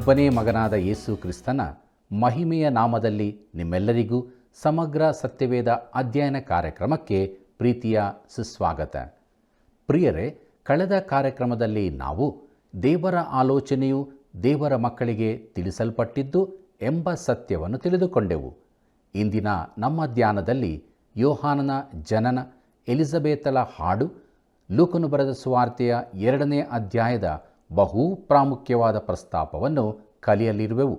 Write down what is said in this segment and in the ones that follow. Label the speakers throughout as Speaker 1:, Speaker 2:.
Speaker 1: ಒಬ್ಬನೇ ಮಗನಾದ ಯೇಸು ಕ್ರಿಸ್ತನ ಮಹಿಮೆಯ ನಾಮದಲ್ಲಿ ನಿಮ್ಮೆಲ್ಲರಿಗೂ ಸಮಗ್ರ ಸತ್ಯವೇದ ಅಧ್ಯಯನ ಕಾರ್ಯಕ್ರಮಕ್ಕೆ ಪ್ರೀತಿಯ ಸುಸ್ವಾಗತ. ಪ್ರಿಯರೇ, ಕಳೆದ ಕಾರ್ಯಕ್ರಮದಲ್ಲಿ ನಾವು ದೇವರ ಆಲೋಚನೆಯು ದೇವರ ಮಕ್ಕಳಿಗೆ ತಿಳಿಸಲ್ಪಟ್ಟಿದ್ದು ಎಂಬ ಸತ್ಯವನ್ನು ತಿಳಿದುಕೊಂಡೆವು. ಇಂದಿನ ನಮ್ಮ ಧ್ಯಾನದಲ್ಲಿ ಯೋಹಾನನ ಜನನ, ಎಲಿಜಬೆತಳ ಹಾಡು, ಲೂಕನು ಬರೆದ ಸುವಾರ್ತೆಯ 2ನೇ ಅಧ್ಯಾಯದ ಬಹು ಪ್ರಾಮುಖ್ಯವಾದ ಪ್ರಸ್ತಾಪವನ್ನು ಕಲಿಯಲಿರುವೆವು.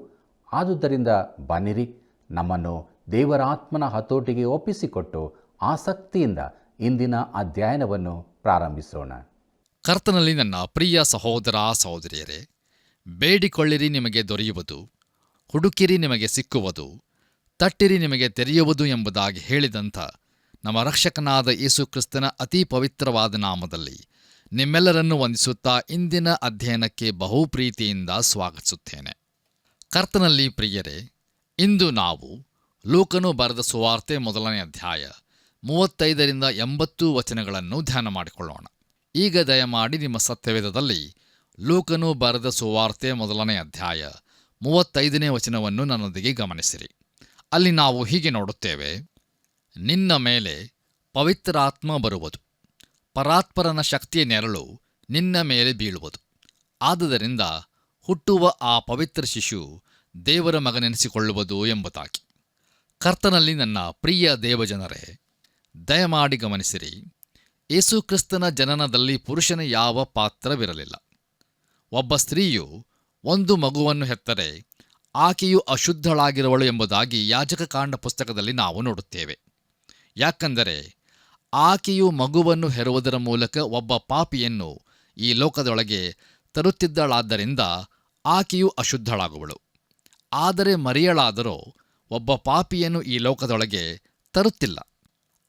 Speaker 1: ಆದುದರಿಂದ ಬನ್ನಿರಿ, ನಮ್ಮನ್ನು ದೇವರ ಆತ್ಮನ ಹತೋಟಿಗೆ ಒಪ್ಪಿಸಿಕೊಟ್ಟು ಆಸಕ್ತಿಯಿಂದ ಇಂದಿನ ಅಧ್ಯಯನವನ್ನು ಪ್ರಾರಂಭಿಸೋಣ.
Speaker 2: ಕರ್ತನಲ್ಲಿ ನನ್ನ ಪ್ರಿಯ ಸಹೋದರ ಸಹೋದರಿಯರೇ, ಬೇಡಿಕೊಳ್ಳಿರಿ ನಿಮಗೆ ದೊರೆಯುವುದು, ಹುಡುಕಿರಿ ನಿಮಗೆ ಸಿಕ್ಕುವುದು, ತಟ್ಟಿರಿ ನಿಮಗೆ ತೆರೆಯುವುದು ಎಂಬುದಾಗಿ ಹೇಳಿದಂಥ ನಮ್ಮ ರಕ್ಷಕನಾದ ಯೇಸು ಕ್ರಿಸ್ತನ ಅತಿ ಪವಿತ್ರವಾದ ನಾಮದಲ್ಲಿ ನಿಮ್ಮೆಲ್ಲರನ್ನು ವಂದಿಸುತ್ತಾ ಇಂದಿನ ಅಧ್ಯಯನಕ್ಕೆ ಬಹು ಪ್ರೀತಿಯಿಂದ ಸ್ವಾಗತಿಸುತ್ತೇನೆ. ಕರ್ತನಲ್ಲಿ ಪ್ರಿಯರೇ, ಇಂದು ನಾವು ಲೂಕನು ಬರೆದ ಸುವಾರ್ತೆ 1ನೇ ಅಧ್ಯಾಯ 35ರಿಂದ 80 ವಚನಗಳನ್ನು ಧ್ಯಾನ ಮಾಡಿಕೊಳ್ಳೋಣ. ಈಗ ದಯಮಾಡಿ ನಿಮ್ಮ ಸತ್ಯವೇದದಲ್ಲಿ ಲೂಕನು ಬರೆದ ಸುವಾರ್ತೆ 1ನೇ ಅಧ್ಯಾಯ 35ನೇ ವಚನವನ್ನು ನನ್ನೊಂದಿಗೆ ಗಮನಿಸಿರಿ. ಅಲ್ಲಿ ನಾವು ಹೀಗೆ ನೋಡುತ್ತೇವೆ: ನಿನ್ನ ಮೇಲೆ ಪವಿತ್ರಾತ್ಮ ಬರುವುದು, ಪರಾತ್ಪರನ ಶಕ್ತಿಯ ನೆರಳು ನಿನ್ನ ಮೇಲೆ ಬೀಳುವುದು. ಆದುದರಿಂದ ಹುಟ್ಟುವ ಆ ಪವಿತ್ರ ಶಿಶು ದೇವರ ಮಗನೆನಿಸಿಕೊಳ್ಳುವುದು ಎಂಬುದಾಗಿ. ಕರ್ತನಲ್ಲಿ ನನ್ನ ಪ್ರಿಯ ದೇವಜನರೇ, ದಯಮಾಡಿ ಗಮನಿಸಿರಿ. ಯೇಸು ಕ್ರಿಸ್ತನ ಜನನದಲ್ಲಿ ಪುರುಷನ ಯಾವ ಪಾತ್ರವಿರಲಿಲ್ಲ. ಒಬ್ಬ ಸ್ತ್ರೀಯು ಒಂದು ಮಗುವನ್ನು ಹೆತ್ತರೆ ಆಕೆಯು ಅಶುದ್ಧಳಾಗಿರುವಳು ಎಂಬುದಾಗಿ ಯಾಜಕಕಾಂಡ ಪುಸ್ತಕದಲ್ಲಿ ನಾವು ನೋಡುತ್ತೇವೆ. ಯಾಕಂದರೆ ಆಕೆಯು ಮಗುವನ್ನು ಹೆರುವುದರ ಮೂಲಕ ಒಬ್ಬ ಪಾಪಿಯನ್ನು ಈ ಲೋಕದೊಳಗೆ ತರುತ್ತಿದ್ದಳಾದ್ದರಿಂದ ಆಕೆಯು ಅಶುದ್ಧಳಾಗುವಳು. ಆದರೆ ಮರಿಯಳಾದರೋ ಒಬ್ಬ ಪಾಪಿಯನ್ನು ಈ ಲೋಕದೊಳಗೆ ತರುತ್ತಿಲ್ಲ.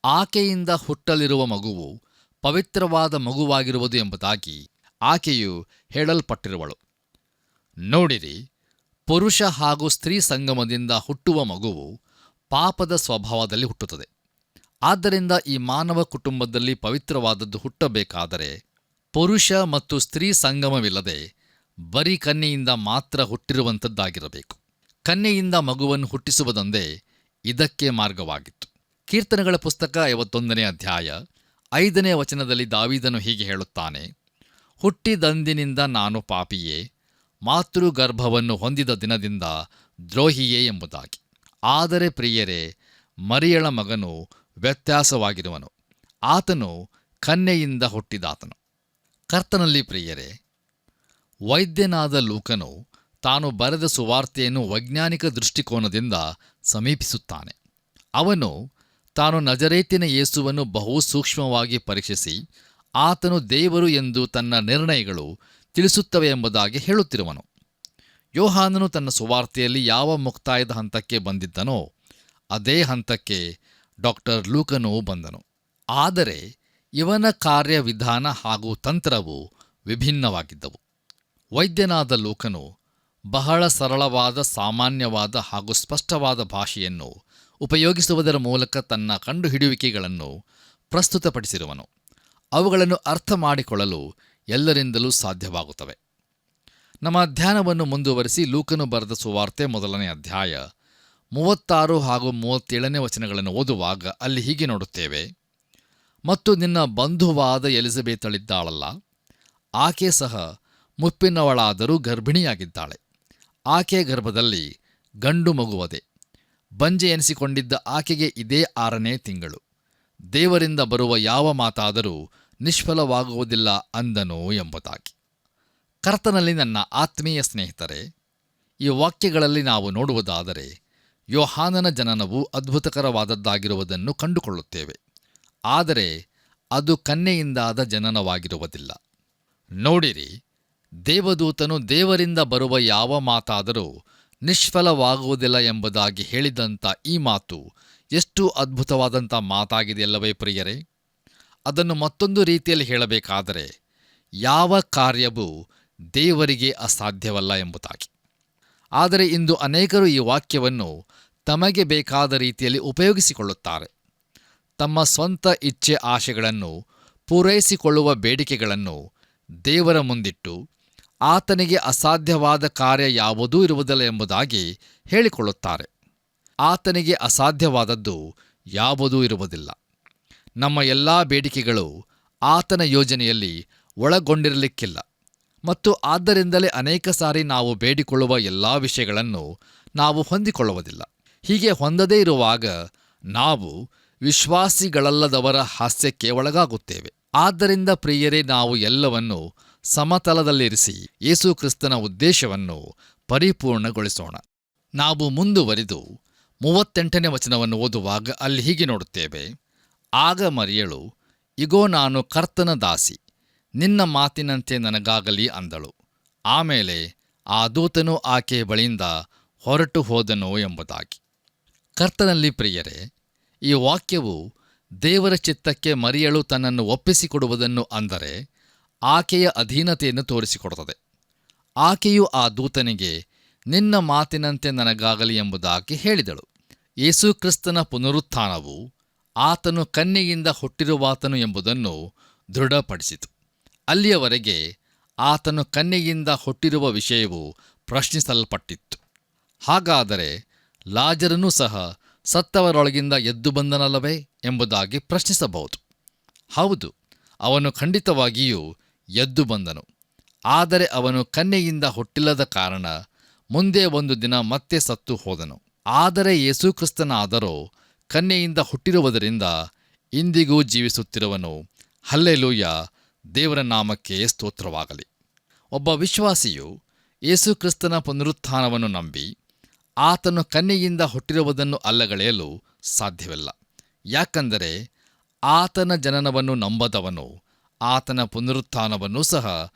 Speaker 2: ಆಕೆಯಿಂದ ಹುಟ್ಟಲಿರುವ ಮಗುವು ಪವಿತ್ರವಾದ ಮಗುವಾಗಿರುವುದು ಎಂಬುದಾಗಿ ಆಕೆಯು ಹೇಳಲ್ಪಟ್ಟಿರುವಳು. ನೋಡಿರಿ, ಪುರುಷ ಹಾಗೂ ಸ್ತ್ರೀ ಸಂಗಮದಿಂದ ಹುಟ್ಟುವ ಮಗುವು ಪಾಪದ ಸ್ವಭಾವದಲ್ಲಿ ಹುಟ್ಟುತ್ತದೆ. ಆದ್ದರಿಂದ ಈ ಮಾನವ ಕುಟುಂಬದಲ್ಲಿ ಪವಿತ್ರವಾದದ್ದು ಹುಟ್ಟಬೇಕಾದರೆ ಪುರುಷ ಮತ್ತು ಸ್ತ್ರೀ ಸಂಗಮವಿಲ್ಲದೆ ಬರೀ ಕನ್ಯೆಯಿಂದ ಮಾತ್ರ ಹುಟ್ಟಿರುವಂಥದ್ದಾಗಿರಬೇಕು. ಕನ್ಯೆಯಿಂದ ಮಗುವನ್ನು ಹುಟ್ಟಿಸುವುದೊಂದೇ ಇದಕ್ಕೆ ಮಾರ್ಗವಾಗಿತ್ತು. ಕೀರ್ತನೆಗಳ ಪುಸ್ತಕ 51ನೇ ಅಧ್ಯಾಯ 5ನೇ ವಚನದಲ್ಲಿ ದಾವೀದನು ಹೀಗೆ ಹೇಳುತ್ತಾನೆ: ಹುಟ್ಟಿದಂದಿನಿಂದ ನಾನು ಪಾಪಿಯೇ, ಮಾತೃಗರ್ಭವನ್ನು ಹೊಂದಿದ ದಿನದಿಂದ ದ್ರೋಹಿಯೇ ಎಂಬುದಾಗಿ. ಆದರೆ ಪ್ರಿಯರೇ, ಮರಿಯಳ ಮಗನು ವ್ಯತ್ಯಾಸವಾಗಿರುವನು. ಆತನು ಕನ್ಯೆಯಿಂದ ಹುಟ್ಟಿದಾತನು. ಕರ್ತನಲ್ಲಿ ಪ್ರಿಯರೇ, ವೈದ್ಯನಾದ ಲೂಕನು ತಾನು ಬರೆದ ಸುವಾರ್ತೆಯನ್ನು ವೈಜ್ಞಾನಿಕ ದೃಷ್ಟಿಕೋನದಿಂದ ಸಮೀಪಿಸುತ್ತಾನೆ. ಅವನು ತಾನು ನಜರೇತಿನ ಯೇಸುವನ್ನು ಬಹು ಸೂಕ್ಷ್ಮವಾಗಿ ಪರೀಕ್ಷಿಸಿ ಆತನು ದೇವರು ಎಂದು ತನ್ನ ನಿರ್ಣಯಗಳು ತಿಳಿಸುತ್ತವೆ ಎಂಬುದಾಗಿ ಹೇಳುತ್ತಿರುವನು. ಯೋಹಾನನು ತನ್ನ ಸುವಾರ್ತೆಯಲ್ಲಿ ಯಾವ ಮುಕ್ತಾಯದ ಹಂತಕ್ಕೆ ಬಂದಿದ್ದನೋ ಅದೇ ಹಂತಕ್ಕೆ ಲೂಕನು ಬಂದನು. ಆದರೆ ಇವನ ಕಾರ್ಯವಿಧಾನ ಹಾಗೂ ತಂತ್ರವು ವಿಭಿನ್ನವಾಗಿದ್ದವು. ವೈದ್ಯನಾದ ಲೂಕನು ಬಹಳ ಸರಳವಾದ, ಸಾಮಾನ್ಯವಾದ ಹಾಗೂ ಸ್ಪಷ್ಟವಾದ ಭಾಷೆಯನ್ನು ಉಪಯೋಗಿಸುವುದರ ಮೂಲಕ ತನ್ನ ಕಂಡುಹಿಡಿಯುವಿಕೆಗಳನ್ನು ಪ್ರಸ್ತುತಪಡಿಸಿರುವನು. ಅವುಗಳನ್ನು ಅರ್ಥ ಮಾಡಿಕೊಳ್ಳಲು ಎಲ್ಲರಿಂದಲೂ ಸಾಧ್ಯವಾಗುತ್ತವೆ. ನಮ್ಮ ಧ್ಯಾನವನ್ನು ಮುಂದುವರಿಸಿ ಲೂಕನು ಬರೆದ ಸುವಾರ್ತೆ 1ನೇ ಅಧ್ಯಾಯ 36 ಹಾಗೂ 37ನೇ ವಚನಗಳನ್ನು ಓದುವಾಗ ಅಲ್ಲಿ ಹೀಗೆ ನೋಡುತ್ತೇವೆ: ಮತ್ತು ನಿನ್ನ ಬಂಧುವಾದ ಎಲಿಜಬೆತಳಿದ್ದಾಳಲ್ಲ, ಆಕೆ ಸಹ ಮುಪ್ಪಿನವಳಾದರೂ ಗರ್ಭಿಣಿಯಾಗಿದ್ದಾಳೆ. ಆಕೆ ಗರ್ಭದಲ್ಲಿ ಗಂಡು ಮಗುವದೆ. ಬಂಜೆ ಎನಿಸಿಕೊಂಡಿದ್ದ ಆಕೆಗೆ ಇದೇ 6ನೇ ತಿಂಗಳು. ದೇವರಿಂದ ಬರುವ ಯಾವ ಮಾತಾದರೂ ನಿಷ್ಫಲವಾಗುವುದಿಲ್ಲ ಅಂದನು ಎಂಬುದಾಗಿ. ಕರ್ತನಲ್ಲಿ ನನ್ನ ಆತ್ಮೀಯ ಸ್ನೇಹಿತರೆ, ಈ ವಾಕ್ಯಗಳಲ್ಲಿ ನಾವು ನೋಡುವುದಾದರೆ ಯೋಹಾನನ ಜನನವು ಅದ್ಭುತಕರವಾದದ್ದಾಗಿರುವುದನ್ನು ಕಂಡುಕೊಳ್ಳುತ್ತೇವೆ. ಆದರೆ ಅದು ಕನ್ಯೆಯಿಂದಾದ ಜನನವಾಗಿರುವುದಿಲ್ಲ. ನೋಡಿರಿ, ದೇವದೂತನು ದೇವರಿಂದ ಬರುವ ಯಾವ ಮಾತಾದರೂ ನಿಷ್ಫಲವಾಗುವುದಿಲ್ಲ ಎಂಬುದಾಗಿ ಹೇಳಿದಂಥ ಈ ಮಾತು ಎಷ್ಟು ಅದ್ಭುತವಾದಂಥ ಮಾತಾಗಿದೆಯಲ್ಲವೇ ಪ್ರಿಯರೇ? ಅದನ್ನು ಮತ್ತೊಂದು ರೀತಿಯಲ್ಲಿ ಹೇಳಬೇಕಾದರೆ, ಯಾವ ಕಾರ್ಯವೂ ದೇವರಿಗೆ ಅಸಾಧ್ಯವಲ್ಲ ಎಂಬುದಾಗಿ. ಆದರೆ ಇಂದು ಅನೇಕರು ಈ ವಾಕ್ಯವನ್ನು ತಮಗೆ ಬೇಕಾದ ರೀತಿಯಲ್ಲಿ ಉಪಯೋಗಿಸಿಕೊಳ್ಳುತ್ತಾರೆ. ತಮ್ಮ ಸ್ವಂತ ಇಚ್ಛೆ, ಆಶೆಗಳನ್ನು ಪೂರೈಸಿಕೊಳ್ಳುವ ಬೇಡಿಕೆಗಳನ್ನು ದೇವರ ಮುಂದಿಟ್ಟು ಆತನಿಗೆ ಅಸಾಧ್ಯವಾದ ಕಾರ್ಯ ಯಾವುದೂ ಇರುವುದಿಲ್ಲ ಎಂಬುದಾಗಿ ಹೇಳಿಕೊಳ್ಳುತ್ತಾರೆ. ಆತನಿಗೆ ಅಸಾಧ್ಯವಾದದ್ದು ಯಾವುದೂ ಇರುವುದಿಲ್ಲ. ನಮ್ಮ ಎಲ್ಲ ಬೇಡಿಕೆಗಳು ಆತನ ಯೋಜನೆಯಲ್ಲಿ ಒಳಗೊಂಡಿರಲಿಕ್ಕಿಲ್ಲ ಮತ್ತು ಆದ್ದರಿಂದಲೇ ಅನೇಕ ಸಾರಿ ನಾವು ಬೇಡಿಕೊಳ್ಳುವ ಎಲ್ಲ ವಿಷಯಗಳನ್ನು ನಾವು ಹೊಂದಿಕೊಳ್ಳುವುದಿಲ್ಲ. ಹೀಗೆ ಹೊಂದದೇ ಇರುವಾಗ ನಾವು ವಿಶ್ವಾಸಿಗಳಲ್ಲದವರ ಹಾಸ್ಯಕ್ಕೆ ಒಳಗಾಗುತ್ತೇವೆ. ಆದ್ದರಿಂದ ಪ್ರಿಯರೇ, ನಾವು ಎಲ್ಲವನ್ನೂ ಸಮತಲದಲ್ಲಿರಿಸಿ ಯೇಸು ಕ್ರಿಸ್ತನ ಉದ್ದೇಶವನ್ನು ಪರಿಪೂರ್ಣಗೊಳಿಸೋಣ. ನಾವು ಮುಂದುವರಿದು 38ನೇ ವಚನವನ್ನು ಓದುವಾಗ ಅಲ್ಲಿ ಹೀಗೆ ನೋಡುತ್ತೇವೆ. ಆಗ ಮರಿಯಳು, ಇಗೋ ನಾನು ಕರ್ತನ ದಾಸಿ, ನಿನ್ನ ಮಾತಿನಂತೆ ನನಗಾಗಲಿ ಅಂದಳು. ಆಮೇಲೆ ಆ ದೂತನು ಆಕೆಯ ಬಳಿಯಿಂದ ಹೊರಟು ಹೋದನು ಎಂಬುದಾಗಿ. ಕರ್ತನಲ್ಲಿ ಪ್ರಿಯರೇ, ಈ ವಾಕ್ಯವು ದೇವರ ಚಿತ್ತಕ್ಕೆ ಮರಿಯಳು ತನ್ನನ್ನು ಒಪ್ಪಿಸಿಕೊಡುವುದನ್ನು, ಅಂದರೆ ಆಕೆಯ ಅಧೀನತೆಯನ್ನು ತೋರಿಸಿಕೊಡುತ್ತದೆ. ಆಕೆಯು ಆ ದೂತನಿಗೆ ನಿನ್ನ ಮಾತಿನಂತೆ ನನಗಾಗಲಿ ಎಂಬುದಾಗಿ ಹೇಳಿದಳು. ಯೇಸುಕ್ರಿಸ್ತನ ಪುನರುತ್ಥಾನವು ಆತನು ಕನ್ಯೆಯಿಂದ ಹುಟ್ಟಿರುವಾತನು ಎಂಬುದನ್ನು ದೃಢಪಡಿಸಿತು. ಅಲ್ಲಿಯವರೆಗೆ ಆತನು ಕನ್ಯೆಯಿಂದ ಹುಟ್ಟಿರುವ ವಿಷಯವು ಪ್ರಶ್ನಿಸಲ್ಪಟ್ಟಿತ್ತು. ಹಾಗಾದರೆ ಲಾಜರನೂ ಸಹ ಸತ್ತವರೊಳಗಿಂದ ಎದ್ದು ಬಂದನಲ್ಲವೇ ಎಂಬುದಾಗಿ ಪ್ರಶ್ನಿಸಬಹುದು. ಹೌದು, ಅವನು ಖಂಡಿತವಾಗಿಯೂ ಎದ್ದು ಬಂದನು. ಆದರೆ ಅವನು ಕನ್ಯೆಯಿಂದ ಹುಟ್ಟಿಲ್ಲದ ಕಾರಣ ಮುಂದೆ ಒಂದು ದಿನ ಮತ್ತೆ ಸತ್ತು ಹೋದನು. ಆದರೆ ಯೇಸುಕ್ರಿಸ್ತನಾದರೋ ಕನ್ಯೆಯಿಂದ ಹುಟ್ಟಿರುವುದರಿಂದ ಇಂದಿಗೂ ಜೀವಿಸುತ್ತಿರುವನು. ಹಲ್ಲೆಲೂಯ, ದೇವರ ನಾಮಕ್ಕೆ ಸ್ತೋತ್ರವಾಗಲಿ. ಒಬ್ಬ ವಿಶ್ವಾಸಿಯು ಯೇಸುಕ್ರಿಸ್ತನ ಪುನರುತ್ಥಾನವನ್ನು ನಂಬಿ ಆತನು ಕನ್ಯೆಯಿಂದ ಹುಟ್ಟಿರುವುದನ್ನು ಅಲ್ಲಗಳೆಯಲು ಸಾಧ್ಯವಿಲ್ಲ. ಯಾಕಂದರೆ ಆತನ ಜನನವನ್ನು ನಂಬದವನು ಆತನ ಪುನರುತ್ಥಾನವನ್ನು ಸಹ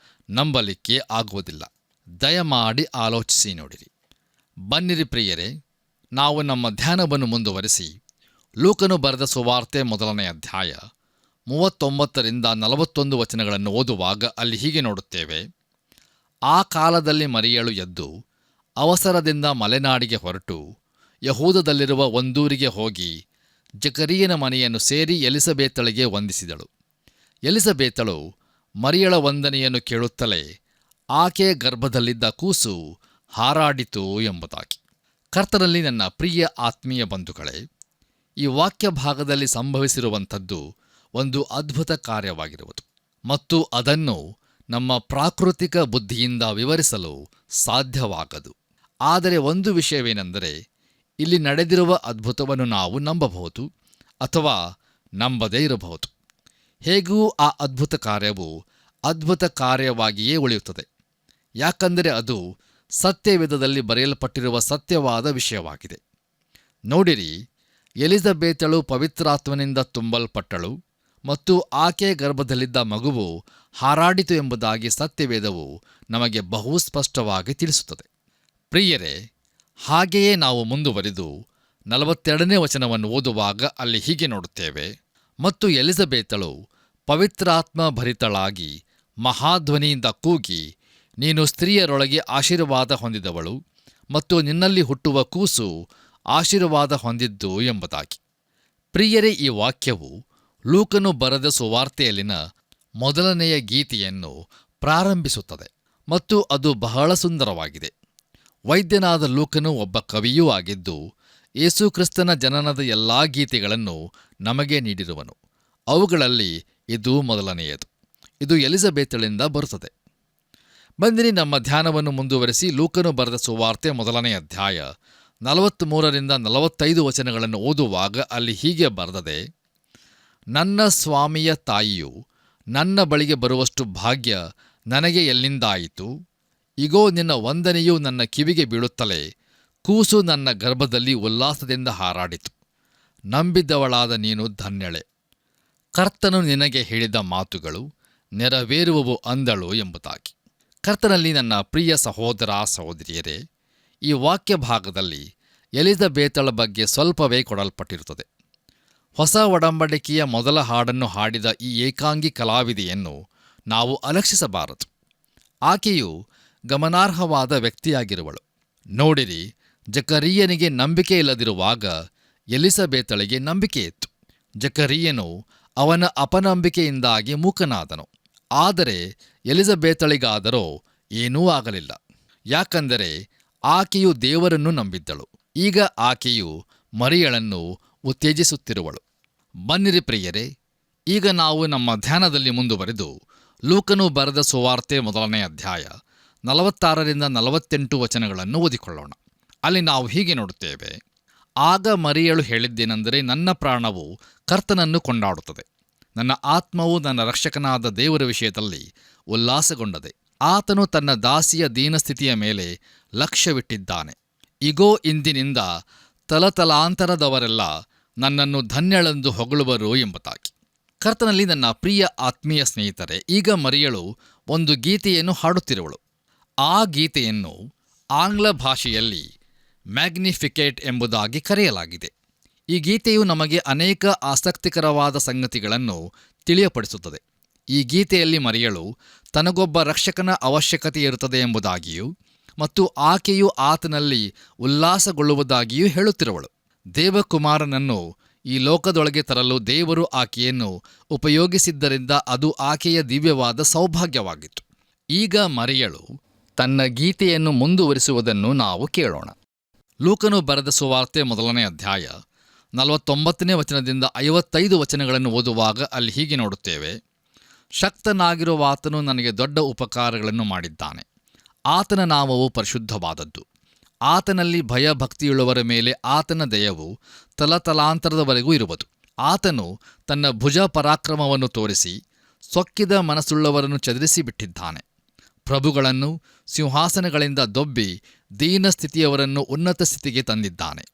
Speaker 2: ನಂಬಲಿಕ್ಕೆ ಆಗುವುದಿಲ್ಲ. ದಯಮಾಡಿ ಆಲೋಚಿಸಿ ನೋಡಿರಿ. ಬನ್ನಿರಿ ಪ್ರಿಯರೇ, ನಾವು ನಮ್ಮ ಧ್ಯಾನವನ್ನು ಮುಂದುವರಿಸಿ ಲೂಕನು ಬರೆದ ಸುವಾರ್ತೆ 1ನೇ ಅಧ್ಯಾಯ 39ರಿಂದ 41 ವಚನಗಳನ್ನು ಓದುವಾಗ ಅಲ್ಲಿ ಹೀಗೆ ನೋಡುತ್ತೇವೆ. ಆ ಕಾಲದಲ್ಲಿ ಮರಿಯಳು ಎದ್ದು ಅವಸರದಿಂದ ಮಲೆನಾಡಿಗೆ ಹೊರಟು ಯಹೂದದಲ್ಲಿರುವ ಒಂದೂರಿಗೆ ಹೋಗಿ ಜಕರೀಯನ ಮನೆಯನ್ನು ಸೇರಿ ಎಲಿಸಬೇತಳಿಗೆ ವಂದಿಸಿದಳು. ಎಲಿಸಬೇತಳು ಮರಿಯಳ ವಂದನೆಯನ್ನು ಕೇಳುತ್ತಲೇ ಆಕೆಯ ಗರ್ಭದಲ್ಲಿದ್ದ ಕೂಸು ಹಾರಾಡಿತು ಎಂಬುದಾಗಿ. ಕರ್ತನಲ್ಲಿ ನನ್ನ ಪ್ರಿಯ ಆತ್ಮೀಯ ಬಂಧುಗಳೇ, ಈ ವಾಕ್ಯ ಭಾಗದಲ್ಲಿ ಸಂಭವಿಸಿರುವಂಥದ್ದು ಒಂದು ಅದ್ಭುತ ಕಾರ್ಯವಾಗಿರುವುದು ಮತ್ತು ಅದನ್ನು ನಮ್ಮ ಪ್ರಾಕೃತಿಕ ಬುದ್ಧಿಯಿಂದ ವಿವರಿಸಲು ಸಾಧ್ಯವಾಗದು. ಆದರೆ ಒಂದು ವಿಷಯವೇನೆಂದರೆ, ಇಲ್ಲಿ ನಡೆದಿರುವ ಅದ್ಭುತವನ್ನು ನಾವು ನಂಬಬಹುದು ಅಥವಾ ನಂಬದೇ ಇರಬಹುದು. ಹೇಗೂ ಆ ಅದ್ಭುತ ಕಾರ್ಯವು ಅದ್ಭುತ ಕಾರ್ಯವಾಗಿಯೇ ಉಳಿಯುತ್ತದೆ. ಯಾಕಂದರೆ ಅದು ಸತ್ಯವೇದದಲ್ಲಿ ಬರೆಯಲ್ಪಟ್ಟಿರುವ ಸತ್ಯವಾದ ವಿಷಯವಾಗಿದೆ. ನೋಡಿರಿ, ಎಲಿಜಬೇತಳು ಪವಿತ್ರಾತ್ಮನಿಂದ ತುಂಬಲ್ಪಟ್ಟಳು ಮತ್ತು ಆಕೆಯ ಗರ್ಭದಲ್ಲಿದ್ದ ಮಗುವು ಹಾರಾಡಿತು ಎಂಬುದಾಗಿ ಸತ್ಯವೇದವು ನಮಗೆ ಬಹು ಸ್ಪಷ್ಟವಾಗಿ ತಿಳಿಸುತ್ತದೆ. ಪ್ರಿಯರೇ, ಹಾಗೆಯೇ ನಾವು ಮುಂದುವರಿದು 42ನೇ ವಚನವನ್ನು ಓದುವಾಗ ಅಲ್ಲಿ ಹೀಗೆ ನೋಡುತ್ತೇವೆ. ಮತ್ತು ಎಲಿಜಬೇತಳು ಪವಿತ್ರಾತ್ಮ ಭರಿತಳಾಗಿ ಮಹಾಧ್ವನಿಯಿಂದ ಕೂಗಿ, ನೀನು ಸ್ತ್ರೀಯರೊಳಗೆ ಆಶೀರ್ವಾದ ಹೊಂದಿದವಳು ಮತ್ತು ನಿನ್ನಲ್ಲಿ ಹುಟ್ಟುವ ಕೂಸು ಆಶೀರ್ವಾದ ಹೊಂದಿದ್ದು ಎಂಬುದಾಗಿ. ಪ್ರಿಯರೇ, ಈ ವಾಕ್ಯವು ಲೂಕನು ಬರೆದ ಸುವಾರ್ತೆಯಲ್ಲಿನ ಮೊದಲನೆಯ ಗೀತೆಯನ್ನು ಪ್ರಾರಂಭಿಸುತ್ತದೆ ಮತ್ತು ಅದು ಬಹಳ ಸುಂದರವಾಗಿದೆ. ವೈದ್ಯನಾದ ಲೂಕನು ಒಬ್ಬ ಕವಿಯೂ ಆಗಿದ್ದು ಯೇಸುಕ್ರಿಸ್ತನ ಜನನದ ಎಲ್ಲಾ ಗೀತೆಗಳನ್ನು ನಮಗೆ ನೀಡಿರುವನು. ಅವುಗಳಲ್ಲಿ ಇದು ಮೊದಲನೆಯದು. ಇದು ಎಲಿಜಬೇತಳಿಂದ ಬರುತ್ತದೆ. ಬನ್ನಿರಿ, ನಮ್ಮ ಧ್ಯಾನವನ್ನು ಮುಂದುವರೆಸಿ ಲೂಕನು ಬರೆದ ಸುವಾರ್ತೆ 1ನೇ ಅಧ್ಯಾಯ 43ರಿಂದ 45 ವಚನಗಳನ್ನು ಓದುವಾಗ ಅಲ್ಲಿ ಹೀಗೆ ಬರೆದದೆ. ನನ್ನ ಸ್ವಾಮಿಯ ತಾಯಿಯು ನನ್ನ ಬಳಿಗೆ ಬರುವಷ್ಟು ಭಾಗ್ಯ ನನಗೆ ಎಲ್ಲಿಂದಾಯಿತು? ಇಗೋ, ನಿನ್ನ ವಂದನೆಯು ನನ್ನ ಕಿವಿಗೆ ಬೀಳುತ್ತಲೇ ಕೂಸು ನನ್ನ ಗರ್ಭದಲ್ಲಿ ಉಲ್ಲಾಸದಿಂದ ಹಾರಾಡಿತು. ನಂಬಿದ್ದವಳಾದ ನೀನು ಧನ್ಯಳೆ. ಕರ್ತನು ನಿನಗೆ ಹೇಳಿದ ಮಾತುಗಳು ನೆರವೇರುವವು ಅಂದಳು ಎಂಬುದಾಗಿ. ಕರ್ತನಲ್ಲಿ ನನ್ನ ಪ್ರಿಯ ಸಹೋದರ ಸಹೋದರಿಯರೇ, ಈ ವಾಕ್ಯ ಭಾಗದಲ್ಲಿ ಎಲಿಜಬೇತಳ ಬಗ್ಗೆ ಸ್ವಲ್ಪವೇ ಕೊಡಲ್ಪಟ್ಟಿರುತ್ತದೆ. ಹೊಸ ಒಡಂಬಡಿಕೆಯ ಮೊದಲ ಹಾಡನ್ನು ಹಾಡಿದ ಈ ಏಕಾಂಗಿ ಕಲಾವಿದೆಯನ್ನು ನಾವು ಅಲಕ್ಷಿಸಬಾರದು. ಆಕೆಯು ಗಮನಾರ್ಹವಾದ ವ್ಯಕ್ತಿಯಾಗಿರುವಳು. ನೋಡಿರಿ, ಜಕರೀಯನಿಗೆ ನಂಬಿಕೆ ಇಲ್ಲದಿರುವಾಗ ಎಲಿಸಬೇತಳಿಗೆ ನಂಬಿಕೆಯಿತ್ತು. ಜಕರೀಯನು ಅವನ ಅಪನಂಬಿಕೆಯಿಂದಾಗಿ ಮೂಕನಾದನು. ಆದರೆ ಎಲಿಜಬೇತಳಿಗಾದರೋ ಏನೂ ಆಗಲಿಲ್ಲ. ಯಾಕಂದರೆ ಆಕೆಯು ದೇವರನ್ನು ನಂಬಿದ್ದಳು. ಈಗ ಆಕೆಯು ಮರಿಯಳನ್ನು ಉತ್ತೇಜಿಸುತ್ತಿರುವಳು. ಬನ್ನಿರಿ ಪ್ರಿಯರೇ, ಈಗ ನಾವು ನಮ್ಮ ಧ್ಯಾನದಲ್ಲಿ ಮುಂದುವರೆದು ಲೂಕನು ಬರೆದ ಸುವಾರ್ತೆ 1ನೇ ಅಧ್ಯಾಯ 46ರಿಂದ 48 ವಚನಗಳನ್ನು ಓದಿಕೊಳ್ಳೋಣ. ಅಲ್ಲಿ ನಾವು ಹೀಗೆ ನೋಡುತ್ತೇವೆ. ಆಗ ಮರಿಯಳು ಹೇಳಿದ್ದೇನೆಂದರೆ, ನನ್ನ ಪ್ರಾಣವು ಕರ್ತನನ್ನು ಕೊಂಡಾಡುತ್ತದೆ, ನನ್ನ ಆತ್ಮವು ನನ್ನ ರಕ್ಷಕನಾದ ದೇವರ ವಿಷಯದಲ್ಲಿ ಉಲ್ಲಾಸಗೊಂಡದೆ. ಆತನು ತನ್ನ ದಾಸಿಯ ದೀನಸ್ಥಿತಿಯ ಮೇಲೆ ಲಕ್ಷ್ಯವಿಟ್ಟಿದ್ದಾನೆ. ಇಗೋ, ಇಂದಿನಿಂದ ತಲತಲಾಂತರದವರೆಲ್ಲ ನನ್ನನ್ನು ಧನ್ಯಳೆಂದು ಹೊಗಳುವರು ಎಂಬುದಾಗಿ. ಕರ್ತನಲ್ಲಿ ನನ್ನ ಪ್ರಿಯ ಆತ್ಮೀಯ ಸ್ನೇಹಿತರೆ, ಈಗ ಮರಿಯಳು ಒಂದು ಗೀತೆಯನ್ನು ಹಾಡುತ್ತಿರುವಳು. ಆ ಗೀತೆಯನ್ನು ಆಂಗ್ಲ ಭಾಷೆಯಲ್ಲಿ ಮ್ಯಾಗ್ನಿಫಿಕೇಟ್ ಎಂಬುದಾಗಿ ಕರೆಯಲಾಗಿದೆ. ಈ ಗೀತೆಯು ನಮಗೆ ಅನೇಕ ಆಸಕ್ತಿಕರವಾದ ಸಂಗತಿಗಳನ್ನು ತಿಳಿಯಪಡಿಸುತ್ತದೆ. ಈ ಗೀತೆಯಲ್ಲಿ ಮರಿಯಳು ತನಗೊಬ್ಬ ರಕ್ಷಕನ ಅವಶ್ಯಕತೆ ಇರುತ್ತದೆ ಎಂಬುದಾಗಿಯೂ ಮತ್ತು ಆಕೆಯು ಆತನಲ್ಲಿ ಉಲ್ಲಾಸಗೊಳ್ಳುವುದಾಗಿಯೂ ಹೇಳುತ್ತಿರುವಳು. ದೇವಕುಮಾರನನ್ನು ಈ ಲೋಕದೊಳಗೆ ತರಲು ದೇವರು ಆಕೆಯನ್ನು ಉಪಯೋಗಿಸಿದ್ದರಿಂದ ಅದು ಆಕೆಯ ದಿವ್ಯವಾದ ಸೌಭಾಗ್ಯವಾಗಿತ್ತು. ಈಗ ಮರಿಯಳು ತನ್ನ ಗೀತೆಯನ್ನು ಮುಂದುವರಿಸುವುದನ್ನು ನಾವು ಕೇಳೋಣ. ಲೂಕನು ಬರೆದ ಸುವಾರ್ತೆ 1ನೇ ಅಧ್ಯಾಯ 49ನೇ ವಚನದಿಂದ 55 ವಚನಗಳನ್ನು ಓದುವಾಗ ಅಲ್ಲಿ ಹೀಗೆ ನೋಡುತ್ತೇವೆ. ಶಕ್ತನಾಗಿರುವಾತನು ನನಗೆ ದೊಡ್ಡ ಉಪಕಾರಗಳನ್ನು ಮಾಡಿದ್ದಾನೆ. ಆತನ ನಾಮವು ಪರಿಶುದ್ಧವಾದದ್ದು. ಆತನಲ್ಲಿ ಭಯಭಕ್ತಿಯುಳ್ಳವರ ಮೇಲೆ ಆತನ ದಯವು ತಲತಲಾಂತರದವರೆಗೂ ಇರುವುದು. ಆತನು ತನ್ನ ಭುಜ ಪರಾಕ್ರಮವನ್ನು ತೋರಿಸಿ ಸೊಕ್ಕಿದ ಮನಸ್ಸುಳ್ಳವರನ್ನು ಚದುರಿಸಿಬಿಟ್ಟಿದ್ದಾನೆ. ಪ್ರಭುಗಳನ್ನು ಸಿಂಹಾಸನಗಳಿಂದ ದೊಬ್ಬಿ ದೀನ ಸ್ಥಿತಿಯವರನ್ನು ಉನ್ನತ ಸ್ಥಿತಿಗೆ ತಂದಿದ್ದಾನೆ.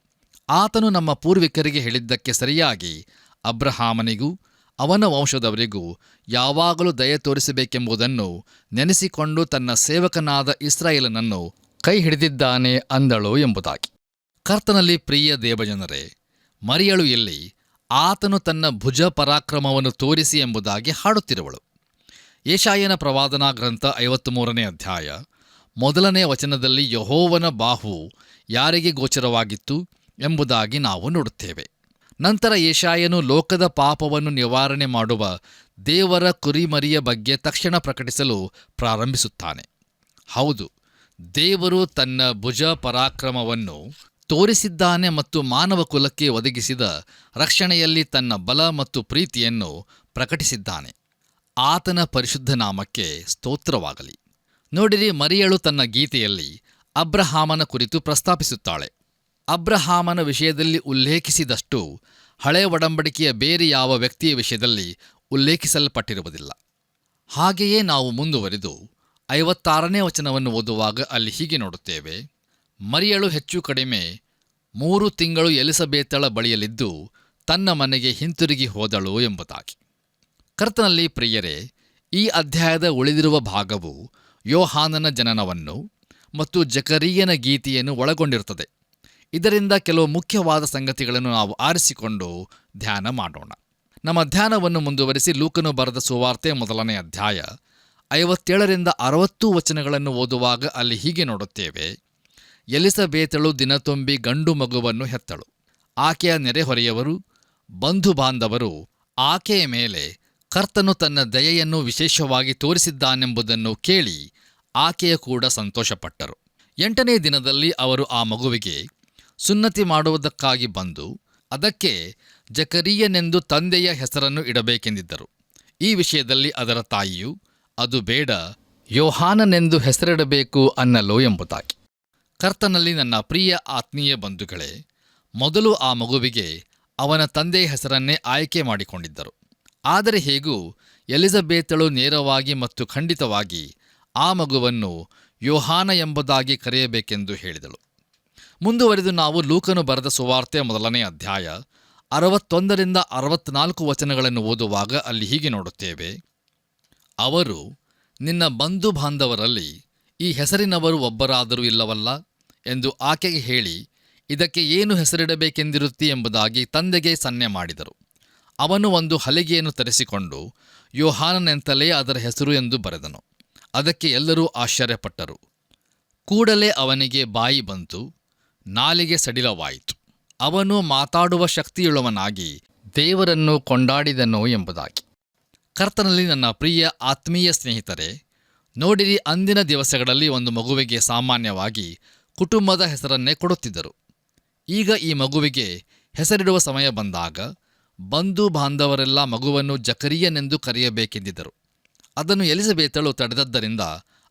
Speaker 2: ಆತನು ನಮ್ಮ ಪೂರ್ವಿಕರಿಗೆ ಹೇಳಿದ್ದಕ್ಕೆ ಸರಿಯಾಗಿ ಅಬ್ರಹಾಮನಿಗೂ ಅವನ ವಂಶದವರಿಗೂ ಯಾವಾಗಲೂ ದಯೆ ತೋರಿಸಬೇಕೆಂಬುದನ್ನು ನೆನೆಸಿಕೊಂಡು ತನ್ನ ಸೇವಕನಾದ ಇಸ್ರಾಯೇಲನನ್ನು ಕೈ ಹಿಡಿದಿದ್ದಾನೆ ಅಂದಳು ಎಂಬುದಾಗಿ. ಕರ್ತನಲ್ಲಿ ಪ್ರಿಯ ದೇವಜನರೇ, ಮರಿಯಳು ಇಲ್ಲಿ ಆತನು ತನ್ನ ಭುಜ ಪರಾಕ್ರಮವನ್ನು ತೋರಿಸಿ ಎಂಬುದಾಗಿ ಹಾಡುತ್ತಿರುವಳು. ಯೆಶಾಯನ ಪ್ರವಾದನಾ ಗ್ರಂಥ 53ನೇ ಅಧ್ಯಾಯ 1ನೇ ವಚನದಲ್ಲಿ ಯೆಹೋವನ ಬಾಹುವು ಯಾರಿಗೆ ಗೋಚರವಾಗಿತ್ತು ಎಂಬುದಾಗಿ ನಾವು ನೋಡುತ್ತೇವೆ. ನಂತರ ಯೆಶಾಯನು ಲೋಕದ ಪಾಪವನ್ನು ನಿವಾರಣೆ ಮಾಡುವ ದೇವರ ಕುರಿಮರಿಯ ಬಗ್ಗೆ ತಕ್ಷಣ ಪ್ರಕಟಿಸಲು ಪ್ರಾರಂಭಿಸುತ್ತಾನೆ. ಹೌದು, ದೇವರು ತನ್ನ ಭುಜ ಪರಾಕ್ರಮವನ್ನು ತೋರಿಸಿದ್ದಾನೆ ಮತ್ತು ಮಾನವ ಕುಲಕ್ಕೆ ಒದಗಿಸಿದ ರಕ್ಷಣೆಯಲ್ಲಿ ತನ್ನ ಬಲ ಮತ್ತು ಪ್ರೀತಿಯನ್ನು ಪ್ರಕಟಿಸಿದ್ದಾನೆ. ಆತನ ಪರಿಶುದ್ಧ ನಾಮಕ್ಕೆ ಸ್ತೋತ್ರವಾಗಲಿ. ನೋಡಿರಿ, ಮರಿಯಳು ತನ್ನ ಗೀತೆಯಲ್ಲಿ ಅಬ್ರಹಾಮನ ಕುರಿತು ಪ್ರಸ್ತಾಪಿಸುತ್ತಾಳೆ. ಅಬ್ರಹಾಮನ ವಿಷಯದಲ್ಲಿ ಉಲ್ಲೇಖಿಸಿದಷ್ಟು ಹಳೆ ಒಡಂಬಡಿಕೆಯ ಬೇರೆ ಯಾವ ವ್ಯಕ್ತಿಯ ವಿಷಯದಲ್ಲಿ ಉಲ್ಲೇಖಿಸಲ್ಪಟ್ಟಿರುವುದಿಲ್ಲ. ಹಾಗೆಯೇ ನಾವು ಮುಂದುವರಿದು 56ನೇ ವಚನವನ್ನು ಓದುವಾಗ ಅಲ್ಲಿ ಹೀಗೆ ನೋಡುತ್ತೇವೆ. ಮರಿಯಳು ಹೆಚ್ಚು ಕಡಿಮೆ 3 ತಿಂಗಳು ಎಲಿಸಬೇತಳ ಬಳಿಯಲ್ಲಿದ್ದು ತನ್ನ ಮನೆಗೆ ಹಿಂತಿರುಗಿ ಹೋದಳು ಎಂಬುದಾಗಿ. ಕರ್ತನಲ್ಲಿ ಪ್ರಿಯರೇ, ಈ ಅಧ್ಯಾಯದ ಉಳಿದಿರುವ ಭಾಗವು ಯೋಹಾನನ ಜನನವನ್ನು ಮತ್ತು ಜಕರೀಯನ ಗೀತೆಯನ್ನು ಒಳಗೊಂಡಿರುತ್ತದೆ. ಇದರಿಂದ ಕೆಲವು ಮುಖ್ಯವಾದ ಸಂಗತಿಗಳನ್ನು ನಾವು ಆರಿಸಿಕೊಂಡು ಧ್ಯಾನ ಮಾಡೋಣ. ನಮ್ಮ ಧ್ಯಾನವನ್ನು ಮುಂದುವರಿಸಿ ಲೂಕನು ಬರೆದ ಸುವಾರ್ತೆ 1ನೇ ಅಧ್ಯಾಯ 57ರಿಂದ 60 ವಚನಗಳನ್ನು ಓದುವಾಗ ಅಲ್ಲಿ ಹೀಗೆ ನೋಡುತ್ತೇವೆ. ಎಲಿಸಬೇತಳು ದಿನತುಂಬಿ ಗಂಡು ಮಗುವನ್ನು ಹೆತ್ತಳು. ಆಕೆಯ ನೆರೆಹೊರೆಯವರು ಬಂಧು ಬಾಂಧವರು ಆಕೆಯ ಮೇಲೆ ಕರ್ತನು ತನ್ನ ದಯೆಯನ್ನು ವಿಶೇಷವಾಗಿ ತೋರಿಸಿದ್ದಾನೆಂಬುದನ್ನು ಕೇಳಿ ಆಕೆಯ ಕೂಡ ಸಂತೋಷಪಟ್ಟರು. 8ನೇ ದಿನದಲ್ಲಿ ಅವರು ಆ ಮಗುವಿಗೆ ಸುನ್ನತಿ ಮಾಡುವುದಕ್ಕಾಗಿ ಬಂದು ಅದಕ್ಕೆ ಜಕರೀಯನೆಂದು ತಂದೆಯ ಹೆಸರನ್ನು ಇಡಬೇಕೆಂದಿದ್ದರು. ಈ ವಿಷಯದಲ್ಲಿ ಅದರ ತಾಯಿಯು, ಅದು ಬೇಡ, ಯೋಹಾನನೆಂದು ಹೆಸರಿಡಬೇಕು ಅನ್ನಲು ಎಂಬುದಾಗಿ. ಕರ್ತನಲ್ಲಿ ನನ್ನ ಪ್ರಿಯ ಆತ್ಮೀಯ ಬಂಧುಗಳೇ, ಮೊದಲು ಆ ಮಗುವಿಗೆ ಅವನ ತಂದೆಯ ಹೆಸರನ್ನೇ ಆಯ್ಕೆ ಮಾಡಿಕೊಂಡಿದ್ದರು. ಆದರೆ ಹೇಗೂ ಎಲಿಸಬೇತಳು ನೇರವಾಗಿ ಮತ್ತು ಖಂಡಿತವಾಗಿ ಆ ಮಗುವನ್ನು ಯೋಹಾನ ಎಂಬುದಾಗಿ ಕರೆಯಬೇಕೆಂದು ಹೇಳಿದಳು. ಮುಂದುವರೆದು ನಾವು ಲೂಕನು ಬರೆದ ಸುವಾರ್ತೆ 1ನೇ ಅಧ್ಯಾಯ 61ರಿಂದ 64 ವಚನಗಳನ್ನು ಓದುವಾಗ ಅಲ್ಲಿ ಹೀಗೆ ನೋಡುತ್ತೇವೆ. ಅವರು, ನಿನ್ನ ಬಂಧು ಬಾಂಧವರಲ್ಲಿ ಈ ಹೆಸರಿನವರು ಒಬ್ಬರಾದರೂ ಇಲ್ಲವಲ್ಲ ಎಂದು ಆಕೆಗೆ ಹೇಳಿ, ಇದಕ್ಕೆ ಏನು ಹೆಸರಿಡಬೇಕೆಂದಿರುತ್ತಿ ಎಂಬುದಾಗಿ ತಂದೆಗೆ ಸನ್ನೆ ಮಾಡಿದರು. ಅವನು ಒಂದು ಹಲಿಗೆಯನ್ನು ತರಿಸಿಕೊಂಡು ಯೋಹಾನನೆಂತಲೇ ಅದರ ಹೆಸರು ಎಂದು ಬರೆದನು. ಅದಕ್ಕೆ ಎಲ್ಲರೂ ಆಶ್ಚರ್ಯಪಟ್ಟರು. ಕೂಡಲೇ ಅವನಿಗೆ ಬಾಯಿ ಬಂತು, ನಾಲಿಗೆ ಸಡಿಲವಾಯಿತು. ಅವನು ಮಾತಾಡುವ ಶಕ್ತಿಯುಳ್ಳವನಾಗಿ ದೇವರನ್ನು ಕೊಂಡಾಡಿದನು ಎಂಬುದಾಗಿ. ಕರ್ತನಲ್ಲಿ ನನ್ನ ಪ್ರಿಯ ಆತ್ಮೀಯ ಸ್ನೇಹಿತರೆ, ನೋಡಿರಿ, ಅಂದಿನ ದಿವಸಗಳಲ್ಲಿ ಒಂದು ಮಗುವಿಗೆ ಸಾಮಾನ್ಯವಾಗಿ ಕುಟುಂಬದ ಹೆಸರನ್ನೇ ಕೊಡುತ್ತಿದ್ದರು. ಈಗ ಈ ಮಗುವಿಗೆ ಹೆಸರಿಡುವ ಸಮಯ ಬಂದಾಗ ಬಂಧು ಬಾಂಧವರೆಲ್ಲ ಮಗುವನ್ನು ಜಕರಿಯನೆಂದು ಕರೆಯಬೇಕೆಂದಿದ್ದರು. ಅದನ್ನು ಎಲಿಸಬೇತಳು ತಡೆದದ್ದರಿಂದ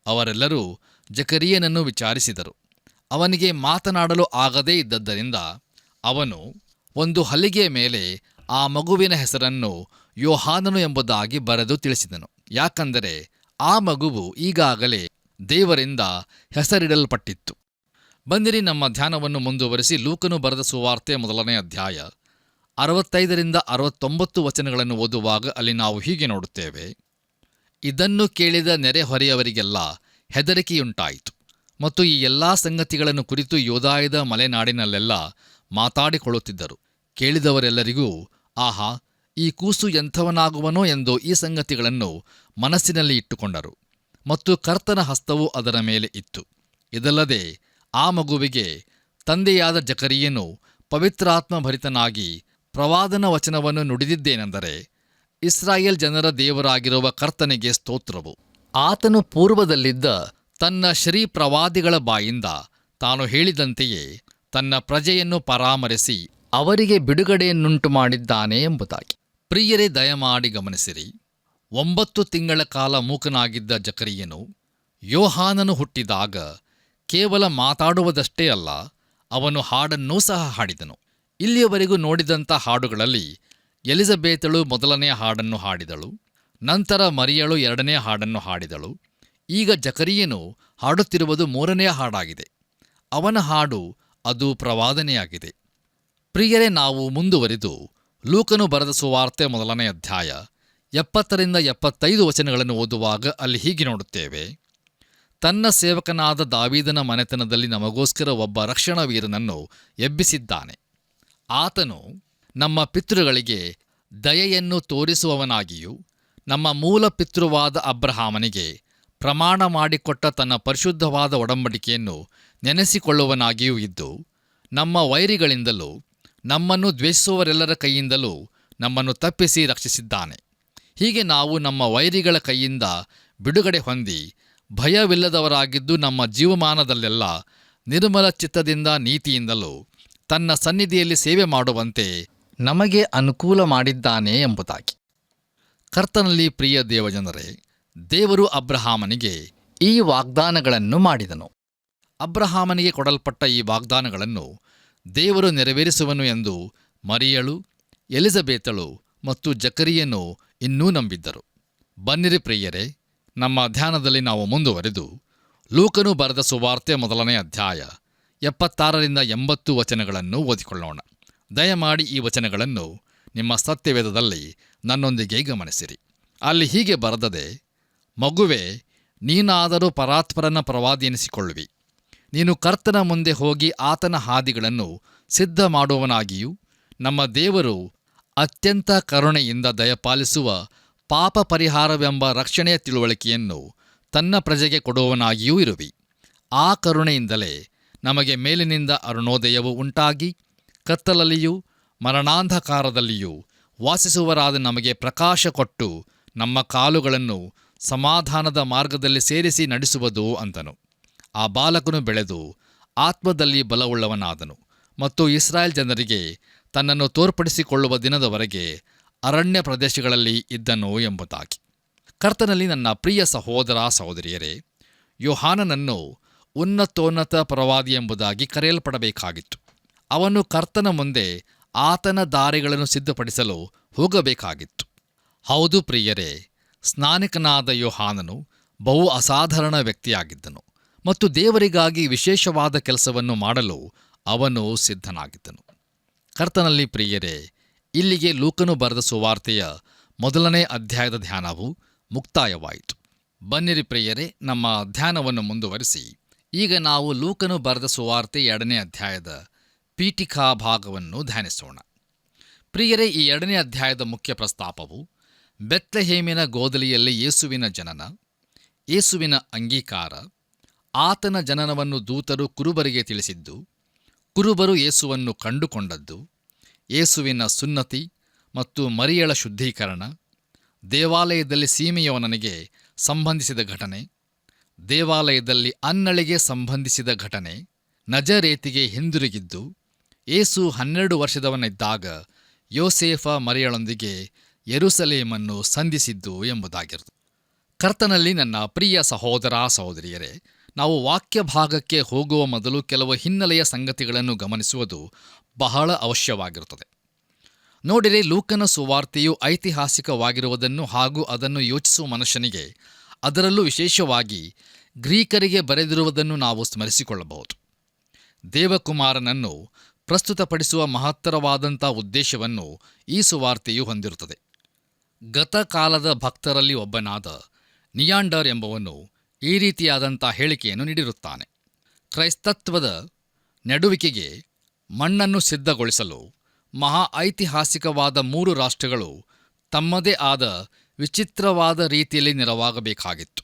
Speaker 2: ಅವರೆಲ್ಲರೂ ಜಕರಿಯನನ್ನು ವಿಚಾರಿಸಿದರು. ಅವನಿಗೆ ಮಾತನಾಡಲು ಆಗದೇ ಇದ್ದದ್ದರಿಂದ ಅವನು ಒಂದು ಹಲಿಗೆಯ ಮೇಲೆ ಆ ಮಗುವಿನ ಹೆಸರನ್ನು ಯೋಹಾನನು ಎಂಬುದಾಗಿ ಬರೆದು ತಿಳಿಸಿದನು. ಯಾಕಂದರೆ ಆ ಮಗುವು ಈಗಾಗಲೇ ದೇವರಿಂದ ಹೆಸರಿಡಲ್ಪಟ್ಟಿತ್ತು. ಬಂದಿರಿ, ನಮ್ಮ ಧ್ಯಾನವನ್ನು ಮುಂದುವರಿಸಿ ಲೂಕನು ಬರೆದ ಸುವಾರ್ತೆ 1ನೇ ಅಧ್ಯಾಯ 65ರಿಂದ 69 ವಚನಗಳನ್ನು ಓದುವಾಗ ಅಲ್ಲಿ ನಾವು ಹೀಗೆ ನೋಡುತ್ತೇವೆ. ಇದನ್ನು ಕೇಳಿದ ನೆರೆಹೊರೆಯವರಿಗೆಲ್ಲ ಹೆದರಿಕೆಯುಂಟಾಯಿತು ಮತ್ತು ಈ ಎಲ್ಲಾ ಸಂಗತಿಗಳನ್ನು ಕುರಿತು ಯೂದಾಯದ ಮಲೆನಾಡಿನಲ್ಲೆಲ್ಲ ಮಾತಾಡಿಕೊಳ್ಳುತ್ತಿದ್ದರು. ಕೇಳಿದವರೆಲ್ಲರಿಗೂ, ಆಹಾ, ಈ ಕೂಸು ಎಂಥವನಾಗುವನೋ ಎಂದು ಈ ಸಂಗತಿಗಳನ್ನು ಮನಸ್ಸಿನಲ್ಲಿ ಇಟ್ಟುಕೊಂಡರು. ಮತ್ತು ಕರ್ತನ ಹಸ್ತವು ಅದರ ಮೇಲೆ ಇತ್ತು. ಇದಲ್ಲದೆ ಆ ಮಗುವಿಗೆ ತಂದೆಯಾದ ಜಕರಿಯನು ಪವಿತ್ರಾತ್ಮಭರಿತನಾಗಿ ಪ್ರವಾದನ ವಚನವನ್ನು ನುಡಿದಿದ್ದೇನೆಂದರೆ, ಇಸ್ರಾಯೇಲ್ ಜನರ ದೇವರಾಗಿರುವ ಕರ್ತನಿಗೆ ಸ್ತೋತ್ರವು. ಆತನು ಪೂರ್ವದಲ್ಲಿದ್ದ ತನ್ನ ಶ್ರೀ ಪ್ರವಾದಿಗಳ ಬಾಯಿಂದ ತಾನು ಹೇಳಿದಂತೆಯೇ ತನ್ನ ಪ್ರಜೆಯನ್ನು ಪರಾಮರಿಸಿ ಅವರಿಗೆ ಬಿಡುಗಡೆಯನ್ನುಂಟು ಮಾಡಿದ್ದಾನೆ ಎಂಬುದಾಗಿ. ಪ್ರಿಯರೇ, ದಯಮಾಡಿ ಗಮನಿಸಿರಿ. 9 ತಿಂಗಳ ಕಾಲ ಮೂಕನಾಗಿದ್ದ ಜಕರಿಯನು ಯೋಹಾನನು ಹುಟ್ಟಿದಾಗ ಕೇವಲ ಮಾತಾಡುವುದಷ್ಟೇ ಅಲ್ಲ, ಅವನು ಹಾಡನ್ನೂ ಸಹ ಹಾಡಿದನು. ಇಲ್ಲಿಯವರೆಗೂ ನೋಡಿದಂಥ ಹಾಡುಗಳಲ್ಲಿ ಎಲಿಸಬೇತಳು 1ನೇ ಹಾಡನ್ನು ಹಾಡಿದಳು, ನಂತರ ಮರಿಯಳು 2ನೇ ಹಾಡನ್ನು ಹಾಡಿದಳು. ಈಗ ಜಕರಿಯನು ಹಾಡುತ್ತಿರುವುದು 3ನೇ ಹಾಡಾಗಿದೆ. ಅವನ ಹಾಡು ಅದು ಪ್ರವಾದನೆಯಾಗಿದೆ. ಪ್ರಿಯರೇ, ನಾವು ಮುಂದುವರಿದು ಲೂಕನು ಬರೆದ ಸುವಾರ್ತೆ 1ನೇ ಅಧ್ಯಾಯ 70ರಿಂದ 75 ವಚನಗಳನ್ನು ಓದುವಾಗ ಅಲ್ಲಿ ಹೀಗೆ ನೋಡುತ್ತೇವೆ. ತನ್ನ ಸೇವಕನಾದ ದಾವೀದನ ಮನೆತನದಲ್ಲಿ ನಮಗೋಸ್ಕರ ಒಬ್ಬ ರಕ್ಷಣಾ ವೀರನನ್ನು ಎಬ್ಬಿಸಿದ್ದಾನೆ. ಆತನು ನಮ್ಮ ಪಿತೃಗಳಿಗೆ ದಯೆಯನ್ನು ತೋರಿಸುವವನಾಗಿಯೂ ನಮ್ಮ ಮೂಲ ಪಿತೃವಾದ ಅಬ್ರಹಾಮನಿಗೆ ಪ್ರಮಾಣ ಮಾಡಿಕೊಟ್ಟ ತನ್ನ ಪರಿಶುದ್ಧವಾದ ಒಡಂಬಡಿಕೆಯನ್ನು ನೆನೆಸಿಕೊಳ್ಳುವನಾಗಿಯೂ ಇದ್ದು, ನಮ್ಮ ವೈರಿಗಳಿಂದಲೂ ನಮ್ಮನ್ನು ದ್ವೇಷಿಸುವವರೆಲ್ಲರ ಕೈಯಿಂದಲೂ ನಮ್ಮನ್ನು ತಪ್ಪಿಸಿ ರಕ್ಷಿಸಿದ್ದಾನೆ. ಹೀಗೆ ನಾವು ನಮ್ಮ ವೈರಿಗಳ ಕೈಯಿಂದ ಬಿಡುಗಡೆ ಹೊಂದಿ ಭಯವಿಲ್ಲದವರಾಗಿದ್ದು ನಮ್ಮ ಜೀವಮಾನದಲ್ಲೆಲ್ಲ ನಿರ್ಮಲ ಚಿತ್ತದಿಂದ ನೀತಿಯಿಂದಲೂ ತನ್ನ ಸನ್ನಿಧಿಯಲ್ಲಿ ಸೇವೆ ಮಾಡುವಂತೆ ನಮಗೆ ಅನುಕೂಲ ಮಾಡಿದ್ದಾನೆ ಎಂಬುದಾಗಿ. ಕರ್ತನಲ್ಲಿ ಪ್ರಿಯ ದೇವಜನರೇ, ದೇವರು ಅಬ್ರಹಾಮನಿಗೆ ಈ ವಾಗ್ದಾನಗಳನ್ನು ಮಾಡಿದನು. ಅಬ್ರಹಾಮನಿಗೆ ಕೊಡಲ್ಪಟ್ಟ ಈ ವಾಗ್ದಾನಗಳನ್ನು ದೇವರು ನೆರವೇರಿಸುವನು ಎಂದು ಮರಿಯಳು, ಎಲಿಸಬೇತಳು ಮತ್ತು ಜಕರಿಯನು ಇನ್ನೂ ನಂಬಿದ್ದರು. ಬನ್ನಿರಿ ಪ್ರಿಯರೇ, ನಮ್ಮ ಧ್ಯಾನದಲ್ಲಿ ನಾವು ಮುಂದುವರೆದು ಲೂಕನು ಬರೆದ ಸುವಾರ್ತೆ 1ನೇ ಅಧ್ಯಾಯ 76ರಿಂದ 80 ವಚನಗಳನ್ನು ಓದಿಕೊಳ್ಳೋಣ. ದಯಮಾಡಿ ಈ ವಚನಗಳನ್ನು ನಿಮ್ಮ ಸತ್ಯವೇದದಲ್ಲಿ ನನ್ನೊಂದಿಗೆ ಗಮನಿಸಿರಿ. ಅಲ್ಲಿ ಹೀಗೆ ಬರೆದದೆ, ಮಗುವೇ, ನೀನಾದರೂ ಪರಾತ್ಪರನ ಪ್ರವಾದಿ ಎನಿಸಿಕೊಳ್ಳುವಿ. ನೀನು ಕರ್ತನ ಮುಂದೆ ಹೋಗಿ ಆತನ ಹಾದಿಗಳನ್ನು ಸಿದ್ಧ ಮಾಡುವವನಾಗಿಯೂ ನಮ್ಮ ದೇವರು ಅತ್ಯಂತ ಕರುಣೆಯಿಂದ ದಯಪಾಲಿಸುವ ಪಾಪ ಪರಿಹಾರವೆಂಬ ರಕ್ಷಣೆಯ ತಿಳುವಳಿಕೆಯನ್ನು ತನ್ನ ಪ್ರಜೆಗೆ ಕೊಡುವವನಾಗಿಯೂ ಇರುವಿ. ಆ ಕರುಣೆಯಿಂದಲೇ ನಮಗೆ ಮೇಲಿನಿಂದ ಅರುಣೋದಯವು ಉಂಟಾಗಿ ಕತ್ತಲಲ್ಲಿಯೂ ಮರಣಾಂಧಕಾರದಲ್ಲಿಯೂ ವಾಸಿಸುವರಾದ ನಮಗೆ ಪ್ರಕಾಶ ಕೊಟ್ಟು ನಮ್ಮ ಕಾಲುಗಳನ್ನು ಸಮಾಧಾನದ ಮಾರ್ಗದಲ್ಲಿ ಸೇರಿಸಿ ನಡೆಸುವುದು ಅಂತನು. ಆ ಬಾಲಕನು ಬೆಳೆದು ಆತ್ಮದಲ್ಲಿ ಬಲವುಳ್ಳವನಾದನು ಮತ್ತು ಇಸ್ರಾಯೇಲ್ ಜನರಿಗೆ ತನ್ನನ್ನು ತೋರ್ಪಡಿಸಿಕೊಳ್ಳುವ ದಿನದವರೆಗೆ ಅರಣ್ಯ ಪ್ರದೇಶಗಳಲ್ಲಿ ಇದ್ದನು ಎಂಬುದಾಗಿ. ಕರ್ತನಲ್ಲಿ ನನ್ನ ಪ್ರಿಯ ಸಹೋದರ ಸಹೋದರಿಯರೇ, ಯೋಹಾನನನ್ನು ಉನ್ನತೋನ್ನತ ಪ್ರವಾದಿ ಎಂಬುದಾಗಿ ಕರೆಯಲ್ಪಡಬೇಕಾಗಿತ್ತು. ಅವನು ಕರ್ತನ ಮುಂದೆ ಆತನ ದಾರಿಗಳನ್ನು ಸಿದ್ಧಪಡಿಸಲು ಹೋಗಬೇಕಾಗಿತ್ತು. ಹೌದು ಪ್ರಿಯರೇ, ಸ್ನಾನಿಕನಾದ ಯೋಹಾನನು ಬಹು ಅಸಾಧಾರಣ ವ್ಯಕ್ತಿಯಾಗಿದ್ದನು ಮತ್ತು ದೇವರಿಗಾಗಿ ವಿಶೇಷವಾದ ಕೆಲಸವನ್ನು ಮಾಡಲು ಅವನು ಸಿದ್ಧನಾಗಿದ್ದನು. ಕರ್ತನಲ್ಲಿ ಪ್ರಿಯರೇ, ಇಲ್ಲಿಗೆ ಲೂಕನು ಬರೆದ ಸುವಾರ್ತೆಯ 1ನೇ ಅಧ್ಯಾಯದ ಧ್ಯಾನವು ಮುಕ್ತಾಯವಾಯಿತು. ಬನ್ನಿರಿ ಪ್ರಿಯರೇ, ನಮ್ಮ ಧ್ಯಾನವನ್ನು ಮುಂದುವರಿಸಿ ಈಗ ನಾವು ಲೂಕನು ಬರೆದ ಸುವಾರ್ತೆ 2ನೇ ಅಧ್ಯಾಯದ ಪೀಠಿಕಾ ಭಾಗವನ್ನು ಧ್ಯಾನಿಸೋಣ. ಪ್ರಿಯರೇ, ಈ 2ನೇ ಅಧ್ಯಾಯದ ಮುಖ್ಯ ಪ್ರಸ್ತಾಪವು ಬೆತ್ಲೆಹೇಮಿನ ಗೋದಲಿಯಲ್ಲಿ ಯೇಸುವಿನ ಜನನ, ಯೇಸುವಿನ ಅಂಗೀಕಾರ, ಆತನ ಜನನವನ್ನು ದೂತರು ಕುರುಬರಿಗೆ ತಿಳಿಸಿದ್ದು, ಕುರುಬರು ಯೇಸುವನ್ನು ಕಂಡುಕೊಂಡದ್ದು, ಯೇಸುವಿನ ಸುನ್ನತಿ ಮತ್ತು ಮರಿಯಳ ಶುದ್ಧೀಕರಣ, ದೇವಾಲಯದಲ್ಲಿ ಸೀಮೆಯವನಿಗೆ ಸಂಬಂಧಿಸಿದ ಘಟನೆ, ದೇವಾಲಯದಲ್ಲಿ ಅನ್ನಳಿಗೆ ಸಂಬಂಧಿಸಿದ ಘಟನೆ ನಜರೇತಿಗೆ ಹಿಂದಿರುಗಿದ್ದು, ಯೇಸು 12 ವರ್ಷದವನಿದ್ದಾಗ ಯೋಸೇಫ ಮರಿಯಳೊಂದಿಗೆ ಯೆರೂಸಲೇಮನ್ನು ಸಂಧಿಸಿದ್ದು ಎಂಬುದಾಗಿರುತ್ತದೆ. ಕರ್ತನಲ್ಲಿ ನನ್ನ ಪ್ರಿಯ ಸಹೋದರ ಸಹೋದರಿಯರೇ, ನಾವು ವಾಕ್ಯ ಭಾಗಕ್ಕೆ ಹೋಗುವ ಮೊದಲು ಕೆಲವು ಹಿನ್ನೆಲೆಯ ಸಂಗತಿಗಳನ್ನು ಗಮನಿಸುವುದು ಬಹಳ ಅವಶ್ಯವಾಗಿರುತ್ತದೆ. ನೋಡಿರಿ, ಲೂಕನ ಸುವಾರ್ತೆಯು ಐತಿಹಾಸಿಕವಾಗಿರುವುದನ್ನು ಹಾಗೂ ಅದನ್ನು ಯೋಚಿಸುವ ಮನುಷ್ಯನಿಗೆ, ಅದರಲ್ಲೂ ವಿಶೇಷವಾಗಿ ಗ್ರೀಕರಿಗೆ ಬರೆದಿರುವುದನ್ನು ನಾವು ಸ್ಮರಿಸಿಕೊಳ್ಳಬಹುದು. ದೇವಕುಮಾರನನ್ನು ಪ್ರಸ್ತುತಪಡಿಸುವ ಮಹತ್ತರವಾದಂಥ ಉದ್ದೇಶವನ್ನು ಈ ಸುವಾರ್ತೆಯು ಹೊಂದಿರುತ್ತದೆ. ಗತಕಾಲದ ಭಕ್ತರಲ್ಲಿ ಒಬ್ಬನಾದ ನಿಯಾಂಡರ್ ಎಂಬವನು ಈ ರೀತಿಯಾದಂಥ ಹೇಳಿಕೆಯನ್ನು ನೀಡಿರುತ್ತಾನೆ. ಕ್ರೈಸ್ತತ್ವದ ನೆಡುವಿಕೆಗೆ ಮಣ್ಣನ್ನು ಸಿದ್ಧಗೊಳಿಸಲು ಮಹಾ ಐತಿಹಾಸಿಕವಾದ 3 ರಾಷ್ಟ್ರಗಳು ತಮ್ಮದೇ ಆದ ವಿಚಿತ್ರವಾದ ರೀತಿಯಲ್ಲಿ ನೆರವಾಗಬೇಕಾಗಿತ್ತು.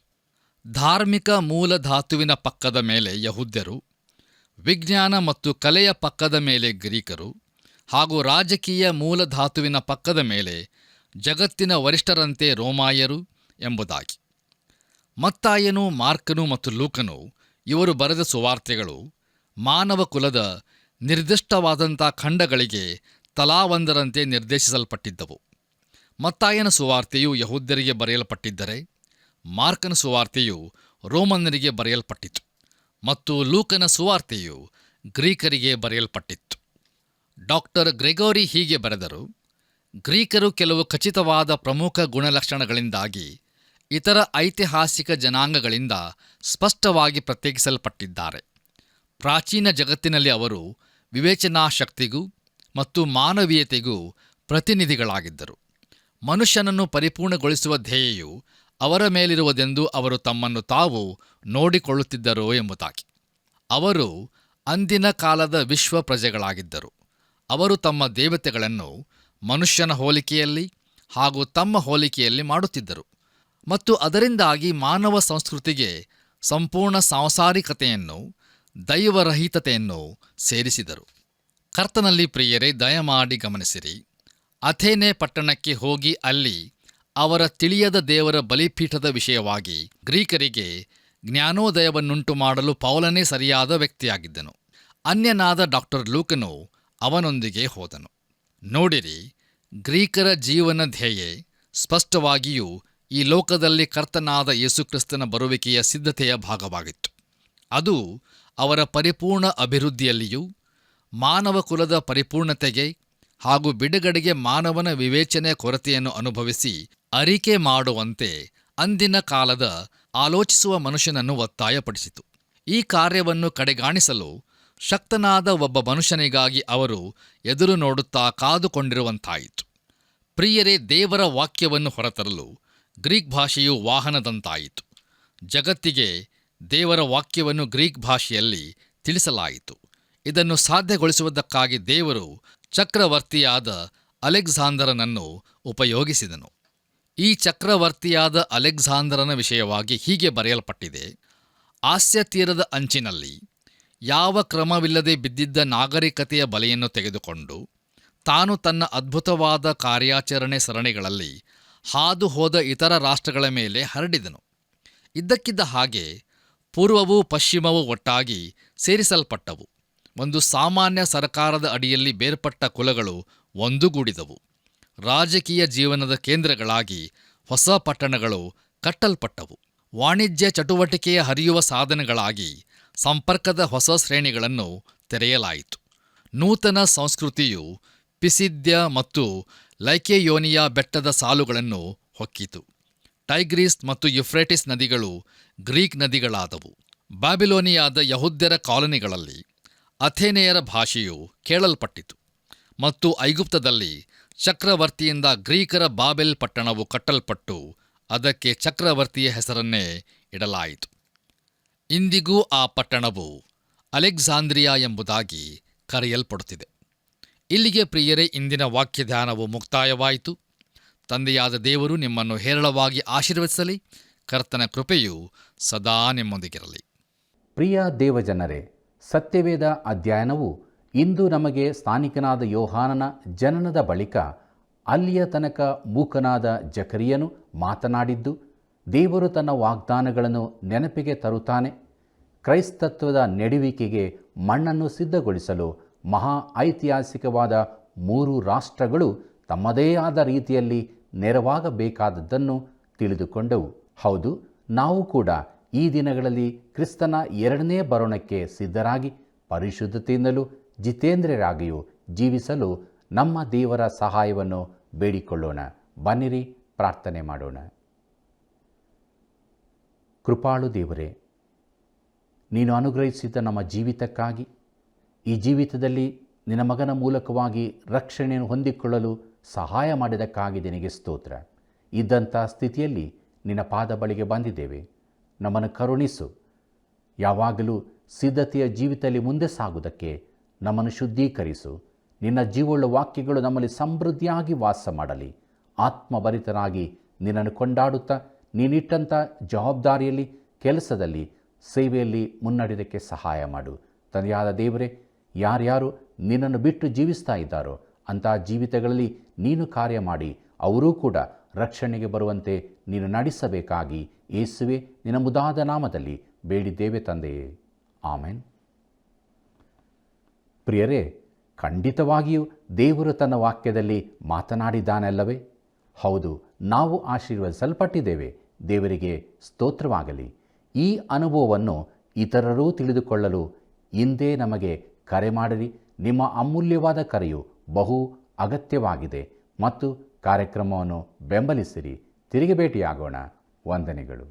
Speaker 2: ಧಾರ್ಮಿಕ ಮೂಲಧಾತುವಿನ ಪಕ್ಕದ ಮೇಲೆ ಯಹೂದ್ಯರು, ವಿಜ್ಞಾನ ಮತ್ತು ಕಲೆಯ ಪಕ್ಕದ ಮೇಲೆ ಗ್ರೀಕರು ಹಾಗೂ ರಾಜಕೀಯ ಮೂಲಧಾತುವಿನ ಪಕ್ಕದ ಮೇಲೆ ಜಗತ್ತಿನ ವರಿಷ್ಠರಂತೆ ರೋಮಾಯರು ಎಂಬುದಾಗಿ. ಮತ್ತಾಯನು, ಮಾರ್ಕನು ಮತ್ತು ಲೂಕನು ಇವರು ಬರೆದ ಸುವಾರ್ತೆಗಳು ಮಾನವ ಕುಲದ ನಿರ್ದಿಷ್ಟವಾದಂಥ ಖಂಡಗಳಿಗೆ ತಲಾ ಒಂದರಂತೆ ನಿರ್ದೇಶಿಸಲ್ಪಟ್ಟಿದ್ದವು. ಮತ್ತಾಯನ ಸುವಾರ್ತೆಯು ಯಹೂದ್ಯರಿಗೆ ಬರೆಯಲ್ಪಟ್ಟಿದ್ದರೆ, ಮಾರ್ಕನ ಸುವಾರ್ತೆಯು ರೋಮನ್ನರಿಗೆ ಬರೆಯಲ್ಪಟ್ಟಿತು ಮತ್ತು ಲೂಕನ ಸುವಾರ್ತೆಯು ಗ್ರೀಕರಿಗೆ ಬರೆಯಲ್ಪಟ್ಟಿತ್ತು. ಡಾಕ್ಟರ್ ಗ್ರೆಗೋರಿ ಹೀಗೆ ಬರೆದರು: ಗ್ರೀಕರು ಕೆಲವು ಖಚಿತವಾದ ಪ್ರಮುಖ ಗುಣಲಕ್ಷಣಗಳಿಂದಾಗಿ ಇತರ ಐತಿಹಾಸಿಕ ಜನಾಂಗಗಳಿಂದ ಸ್ಪಷ್ಟವಾಗಿ ಪ್ರತ್ಯೇಕಿಸಲ್ಪಟ್ಟಿದ್ದಾರೆ. ಪ್ರಾಚೀನ ಜಗತ್ತಿನಲ್ಲಿ ಅವರು ವಿವೇಚನಾಶಕ್ತಿಗೂ ಮತ್ತು ಮಾನವೀಯತೆಗೂ ಪ್ರತಿನಿಧಿಗಳಾಗಿದ್ದರು. ಮನುಷ್ಯನನ್ನು ಪರಿಪೂರ್ಣಗೊಳಿಸುವ ಧ್ಯೇಯವು ಅವರ ಮೇಲಿರುವುದೆಂದು ಅವರು ತಮ್ಮನ್ನು ತಾವು ನೋಡಿಕೊಳ್ಳುತ್ತಿದ್ದರು ಎಂಬುದಾಗಿ. ಅವರು ಅಂದಿನ ಕಾಲದ ವಿಶ್ವ ಪ್ರಜೆಗಳಾಗಿದ್ದರು. ಅವರು ತಮ್ಮ ದೇವತೆಗಳನ್ನು ಮನುಷ್ಯನ ಹೋಲಿಕೆಯಲ್ಲಿ ಹಾಗೂ ತಮ್ಮ ಹೋಲಿಕೆಯಲ್ಲಿ ಮಾಡುತ್ತಿದ್ದರು ಮತ್ತು ಅದರಿಂದಾಗಿ ಮಾನವ ಸಂಸ್ಕೃತಿಗೆ ಸಂಪೂರ್ಣ ಸಾಂಸಾರಿಕತೆಯನ್ನು, ದೈವರಹಿತತೆಯನ್ನು ಸೇರಿಸಿದರು. ಕರ್ತನಲ್ಲಿ ಪ್ರಿಯರೇ, ದಯಮಾಡಿ ಗಮನಿಸಿರಿ. ಅಥೇನೆ ಪಟ್ಟಣಕ್ಕೆ ಹೋಗಿ ಅಲ್ಲಿ ಅವರ ತಿಳಿಯದ ದೇವರ ಬಲಿಪೀಠದ ವಿಷಯವಾಗಿ ಗ್ರೀಕರಿಗೆ ಜ್ಞಾನೋದಯವನ್ನುಂಟು ಮಾಡಲು ಪೌಲನೇ ಸರಿಯಾದ ವ್ಯಕ್ತಿಯಾಗಿದ್ದನು. ಅನ್ಯನಾದ ಡಾಕ್ಟರ್ ಲೂಕನು ಅವನೊಂದಿಗೆ ಹೋದನು. ನೋಡಿರಿ, ಗ್ರೀಕರ ಜೀವನ ಧ್ಯೇಯ ಸ್ಪಷ್ಟವಾಗಿಯೂ ಈ ಲೋಕದಲ್ಲಿ ಕರ್ತನಾದ ಯೇಸುಕ್ರಿಸ್ತನ ಬರುವಿಕೆಯ ಸಿದ್ಧತೆಯ ಭಾಗವಾಗಿತ್ತು. ಅದು ಅವರ ಪರಿಪೂರ್ಣ ಅಭಿವೃದ್ಧಿಯಲ್ಲಿಯೂ ಮಾನವ ಕುಲದ ಪರಿಪೂರ್ಣತೆಗೆ ಹಾಗೂ ಬಿಡುಗಡೆಗೆ ಮಾನವನ ವಿವೇಚನೆಯ ಕೊರತೆಯನ್ನು ಅನುಭವಿಸಿ ಅರಿಕೆ ಮಾಡುವಂತೆ ಅಂದಿನ ಕಾಲದ ಆಲೋಚಿಸುವ ಮನುಷ್ಯನನ್ನು ಒತ್ತಾಯಪಡಿಸಿತು. ಈ ಕಾರ್ಯವನ್ನು ಕಡೆಗಾಣಿಸಲು ಶಕ್ತನಾದ ಒಬ್ಬ ಮನುಷ್ಯನಿಗಾಗಿ ಅವರು ಎದುರು ನೋಡುತ್ತಾ ಕಾದುಕೊಂಡಿರುವಂತಾಯಿತು. ಪ್ರಿಯರೇ, ದೇವರ ವಾಕ್ಯವನ್ನು ಹೊರತರಲು ಗ್ರೀಕ್ ಭಾಷೆಯು ವಾಹನದಂತಾಯಿತು. ಜಗತ್ತಿಗೆ ದೇವರ ವಾಕ್ಯವನ್ನು ಗ್ರೀಕ್ ಭಾಷೆಯಲ್ಲಿ ತಿಳಿಸಲಾಯಿತು. ಇದನ್ನು ಸಾಧ್ಯಗೊಳಿಸುವುದಕ್ಕಾಗಿ ದೇವರು ಚಕ್ರವರ್ತಿಯಾದ ಅಲೆಕ್ಸಾಂದರನನ್ನು ಉಪಯೋಗಿಸಿದನು. ಈ ಚಕ್ರವರ್ತಿಯಾದ ಅಲೆಕ್ಸಾಂದರನ ವಿಷಯವಾಗಿ ಹೀಗೆ ಬರೆಯಲ್ಪಟ್ಟಿದೆ: ಆಸ್ಯ ತೀರದ ಅಂಚಿನಲ್ಲಿ ಯಾವ ಕ್ರಮವಿಲ್ಲದೆ ಬಿದ್ದಿದ್ದ ನಾಗರಿಕತೆಯ ಬಲೆಯನ್ನು ತೆಗೆದುಕೊಂಡು ತಾನು ತನ್ನ ಅದ್ಭುತವಾದ ಕಾರ್ಯಾಚರಣೆ ಸರಣಿಗಳಲ್ಲಿ ಹಾದು ಹೋದ ಇತರ ರಾಷ್ಟ್ರಗಳ ಮೇಲೆ ಹರಡಿದನು. ಇದ್ದಕ್ಕಿದ್ದ ಹಾಗೆ ಪೂರ್ವವೂ ಪಶ್ಚಿಮವೂ ಒಟ್ಟಾಗಿ ಸೇರಿಸಲ್ಪಟ್ಟವು. ಒಂದು ಸಾಮಾನ್ಯ ಸರ್ಕಾರದ ಅಡಿಯಲ್ಲಿ ಬೇರ್ಪಟ್ಟ ಕುಲಗಳು ಒಂದುಗೂಡಿದವು. ರಾಜಕೀಯ ಜೀವನದ ಕೇಂದ್ರಗಳಾಗಿ ಹೊಸ ಪಟ್ಟಣಗಳು ಕಟ್ಟಲ್ಪಟ್ಟವು. ವಾಣಿಜ್ಯ ಚಟುವಟಿಕೆಯ ಹರಿಯುವ ಸಾಧನಗಳಾಗಿ ಸಂಪರ್ಕದ ಹೊಸ ಶ್ರೇಣಿಗಳನ್ನು ತೆರೆಯಲಾಯಿತು. ನೂತನ ಸಂಸ್ಕೃತಿಯು ಪಿಸಿದ್ಯ ಮತ್ತು ಲೈಕೆಯೋನಿಯಾ ಬೆಟ್ಟದ ಸಾಲುಗಳನ್ನು ಹೊಕ್ಕಿತು. ಟೈಗ್ರಿಸ್ ಮತ್ತು ಯುಫ್ರೇಟಿಸ್ ನದಿಗಳು ಗ್ರೀಕ್ ನದಿಗಳಾದವು. ಬ್ಯಾಬಿಲೋನಿಯಾದ ಯಹೂದ್ಯರ ಕಾಲೋನಿಗಳಲ್ಲಿ ಅಥೇನೆಯರ ಭಾಷೆಯು ಕೇಳಲ್ಪಟ್ಟಿತು ಮತ್ತು ಐಗುಪ್ತದಲ್ಲಿ ಚಕ್ರವರ್ತಿಯಿಂದ ಗ್ರೀಕರ ಬಾಬೆಲ್ ಪಟ್ಟಣವು ಕಟ್ಟಲ್ಪಟ್ಟು ಅದಕ್ಕೆ ಚಕ್ರವರ್ತಿಯ ಹೆಸರನ್ನೇ ಇಡಲಾಯಿತು. ಇಂದಿಗೂ ಆ ಪಟ್ಟಣವು ಅಲೆಕ್ಸಾಂದ್ರಿಯಾ ಎಂಬುದಾಗಿ ಕರೆಯಲ್ಪಡುತ್ತಿದೆ. ಇಲ್ಲಿಗೆ ಪ್ರಿಯರೇ, ಇಂದಿನ ವಾಕ್ಯಧ್ಯಾನವು ಮುಕ್ತಾಯವಾಯಿತು. ತಂದೆಯಾದ ದೇವರು ನಿಮ್ಮನ್ನು ಹೇರಳವಾಗಿ ಆಶೀರ್ವದಿಸಲಿ. ಕರ್ತನ ಕೃಪೆಯು ಸದಾ ನಿಮ್ಮೊಂದಿಗಿರಲಿ.
Speaker 1: ಪ್ರಿಯ ದೇವಜನರೇ, ಸತ್ಯವೇದ ಅಧ್ಯಯನವು ಇಂದು ನಮಗೆ ಸ್ಥಾನಿಕನಾದ ಯೋಹಾನನ ಜನನದ ಬಳಿಕ ಅಲ್ಲಿಯ ತನಕ ಮೂಕನಾದ ಜಕರಿಯನು ಮಾತನಾಡಿದ್ದು, ದೇವರು ತನ್ನ ವಾಗ್ದಾನಗಳನ್ನು ನೆನಪಿಗೆ ತರುತ್ತಾನೆ. ಕ್ರೈಸ್ತತ್ವದ ನೆಡುವಿಕೆಗೆ ಮಣ್ಣನ್ನು ಸಿದ್ಧಗೊಳಿಸಲು ಮಹಾ ಐತಿಹಾಸಿಕವಾದ 3 ರಾಷ್ಟ್ರಗಳು ತಮ್ಮದೇ ಆದ ರೀತಿಯಲ್ಲಿ ನೆರವಾಗಬೇಕಾದದ್ದನ್ನು ತಿಳಿದುಕೊಂಡವು. ಹೌದು, ನಾವು ಕೂಡ ಈ ದಿನಗಳಲ್ಲಿ ಕ್ರಿಸ್ತನ 2ನೇ ಬರೋಣಕ್ಕೆ ಸಿದ್ಧರಾಗಿ ಪರಿಶುದ್ಧತೆಯಿಂದಲೂ ಜಿತೇಂದ್ರರಾಗಿಯೂ ಜೀವಿಸಲು ನಮ್ಮ ದೇವರ ಸಹಾಯವನ್ನು ಬೇಡಿಕೊಳ್ಳೋಣ. ಬನ್ನಿರಿ, ಪ್ರಾರ್ಥನೆ ಮಾಡೋಣ. ಕೃಪಾಳು ದೇವರೇ, ನೀನು ಅನುಗ್ರಹಿಸಿದ ನಮ್ಮ ಜೀವಿತಕ್ಕಾಗಿ, ಈ ಜೀವಿತದಲ್ಲಿ ನಿನ್ನ ಮಗನ ಮೂಲಕವಾಗಿ ರಕ್ಷಣೆಯನ್ನು ಹೊಂದಿಕೊಳ್ಳಲು ಸಹಾಯ ಮಾಡಿದ್ದಕ್ಕಾಗಿ ನಿನಗೆ ಸ್ತೋತ್ರ. ಇದ್ದಂಥ ಸ್ಥಿತಿಯಲ್ಲಿ ನಿನ್ನ ಪಾದ ಬಳಿಗೆ ಬಂದಿದ್ದೇವೆ. ನಮ್ಮನ್ನು ಕರುಣಿಸು. ಯಾವಾಗಲೂ ಸಿದ್ಧತೆಯ ಜೀವಿತದಲ್ಲಿ ಮುಂದೆ ಸಾಗುವುದಕ್ಕೆ ನಮ್ಮನ್ನು ಶುದ್ಧೀಕರಿಸು. ನಿನ್ನ ಜೀವವುಳ್ಳ ವಾಕ್ಯಗಳು ನಮ್ಮಲ್ಲಿ ಸಮೃದ್ಧಿಯಾಗಿ ವಾಸ ಮಾಡಲಿ. ಆತ್ಮಭರಿತರಾಗಿ ನಿನ್ನನ್ನು ಕೊಂಡಾಡುತ್ತಾ ನೀನಿಟ್ಟಂಥ ಜವಾಬ್ದಾರಿಯಲ್ಲಿ, ಕೆಲಸದಲ್ಲಿ, ಸೇವೆಯಲ್ಲಿ ಮುನ್ನಡೆಯೋದಕ್ಕೆ ಸಹಾಯ ಮಾಡು. ತಂದೆಯಾದ ದೇವರೇ, ಯಾರ್ಯಾರು ನಿನ್ನನ್ನು ಬಿಟ್ಟು ಜೀವಿಸ್ತಾ ಇದ್ದಾರೋ ಅಂಥ ಜೀವಿತಗಳಲ್ಲಿ ನೀನು ಕಾರ್ಯ ಮಾಡಿ ಅವರೂ ಕೂಡ ರಕ್ಷಣೆಗೆ ಬರುವಂತೆ ನೀನು ನಡೆಸಬೇಕಾಗಿ ಯೇಸುವೆ ನಿನ್ನ ಮುದಾದ ನಾಮದಲ್ಲಿ ಬೇಡಿದ್ದೇವೆ ತಂದೆಯೇ, ಆಮೆನ್. ಪ್ರಿಯರೇ, ಖಂಡಿತವಾಗಿಯೂ ದೇವರು ತನ್ನ ವಾಕ್ಯದಲ್ಲಿ ಮಾತನಾಡಿದ್ದಾನಲ್ಲವೇ? ಹೌದು, ನಾವು ಆಶೀರ್ವದಿಸಲ್ಪಟ್ಟಿದ್ದೇವೆ. ದೇವರಿಗೆ ಸ್ತೋತ್ರವಾಗಲಿ. ಈ ಅನುಭವವನ್ನು ಇತರರೂ ತಿಳಿದುಕೊಳ್ಳಲು ಇಂದೇ ನಮಗೆ ಕರೆ ಮಾಡಿರಿ. ನಿಮ್ಮ ಅಮೂಲ್ಯವಾದ ಕರೆಯು ಬಹು ಅಗತ್ಯವಾಗಿದೆ ಮತ್ತು ಕಾರ್ಯಕ್ರಮವನ್ನು ಬೆಂಬಲಿಸಿರಿ. ತಿರುಗಿ ಭೇಟಿಯಾಗೋಣ. ವಂದನೆಗಳು.